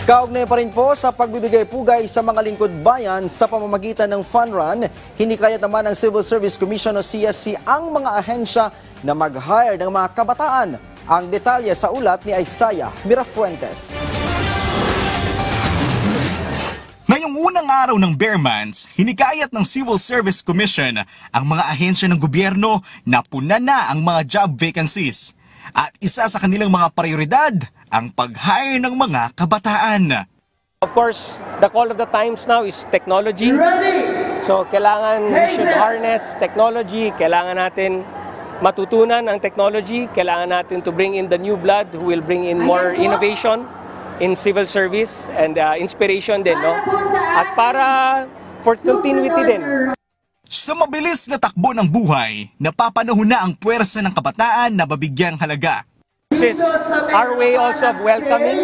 Kaugnay pa rin po sa pagbibigay pugay sa mga lingkod bayan sa pamamagitan ng fun run, hinikayat naman ng Civil Service Commission o CSC ang mga ahensya na mag-hire ng mga kabataan. Ang detalye sa ulat ni Isaiah Mirafuentes. Ngayong unang araw ng Bare Months, hinikayat ng Civil Service Commission ang mga ahensya ng gobyerno na puna na ang mga job vacancies. At isa sa kanilang mga prioridad, ang pag-hire ng mga kabataan. Of course, the call of the times now is technology. So kailangan we should harness technology, kailangan natin matutunan ang technology, kailangan natin to bring in the new blood who will bring in more innovation in civil service and inspiration din, no? At para for continuity din. Sa mabilis na takbo ng buhay, napapanahon na ang puwersa ng kabataan na babigyang halaga. This is our way also of welcoming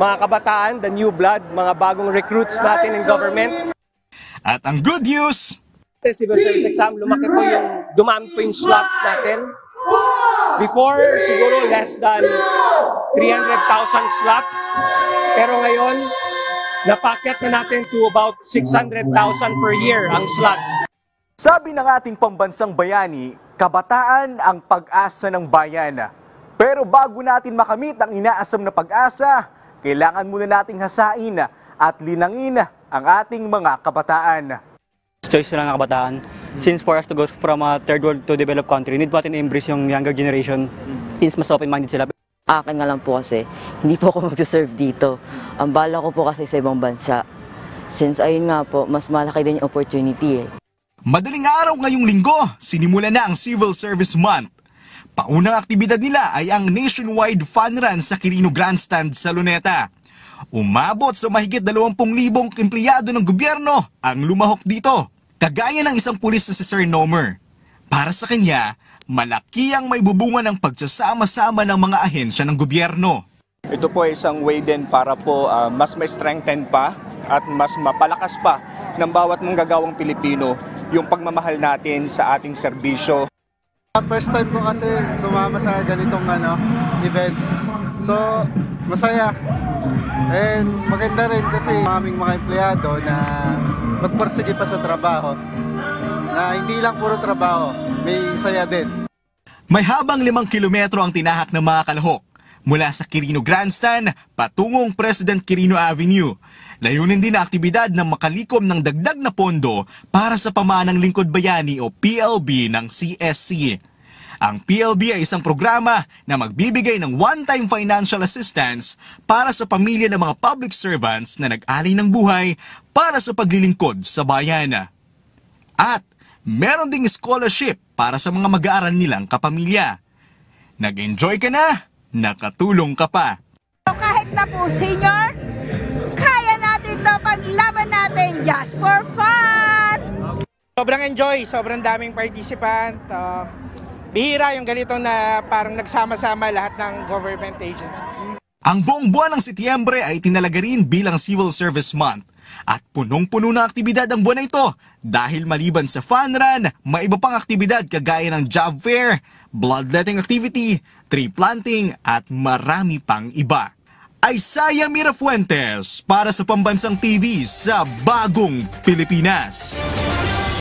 mga kabataan, the new blood, mga bagong recruits natin in government. At ang good news, Civil service exam, dumami po yung slots natin. Before, siguro less than 300,000 slots. Pero ngayon, napakyat na natin to about 600,000 per year ang slots. sabi ng ating pambansang bayani, kabataan ang pag-asa ng bayan. Pero bago natin makamit ang inaasam na pag-asa, kailangan muna nating hasain at linangin ang ating mga kabataan. Choice lang ng kabataan. Since for us to go from a third world to developed country, need po natin i-embrace yung younger generation since mas open-minded sila. Akin nga lang po kasi, hindi po ako mag-serve dito. Ang bala ko po kasi sa ibang bansa. Since ayun nga po, mas malaki din yung opportunity eh. Madaling araw ngayong linggo, sinimula na ang Civil Service Month. Paunang aktibidad nila ay ang nationwide fun run sa Quirino Grandstand sa Luneta. Umabot sa mahigit 20,000 empleyado ng gobyerno ang lumahok dito. Kagaya ng isang pulis na si Sir Nomer. Para sa kanya, malaki ang may bubunga ng pagsasama-sama ng mga ahensya ng gobyerno. Ito po ay isang way din para po mas may strengthen pa at mas mapalakas pa ng bawat manggagawang Pilipino yung pagmamahal natin sa ating serbisyo. First time ko kasi sumama sa ganitong event. So, masaya. And maganda rin kasi aming mga empleyado na magpursige pa sa trabaho. Na hindi lang puro trabaho, may saya din. May habang 5 kilometro ang tinahak ng mga kalahok mula sa Quirino Grandstand patungong President Quirino Avenue. Layunin din na aktibidad na makalikom ng dagdag na pondo para sa Pamanang Lingkod Bayani o PLB ng CSC. Ang PLB ay isang programa na magbibigay ng one-time financial assistance para sa pamilya ng mga public servants na nag-alay ng buhay para sa paglilingkod sa bayan. At meron ding scholarship para sa mga mag-aaral nilang kapamilya. Nag-enjoy ka na, nakatulong ka pa. Kahit na po senior, kaya natin to, paglaban natin just for fun! Sobrang enjoy, sobrang daming participant. Bihira yung ganito na parang nagsama-sama lahat ng government agencies. Ang buong buwan ng Setyembre ay tinalaga rin bilang Civil Service Month. At punong-puno na aktibidad ang buwan na ito dahil maliban sa fun run, may iba pang aktibidad kagaya ng job fair, bloodletting activity, tree planting at marami pang iba. Isaiah Mirafuentes para sa Pambansang TV sa Bagong Pilipinas.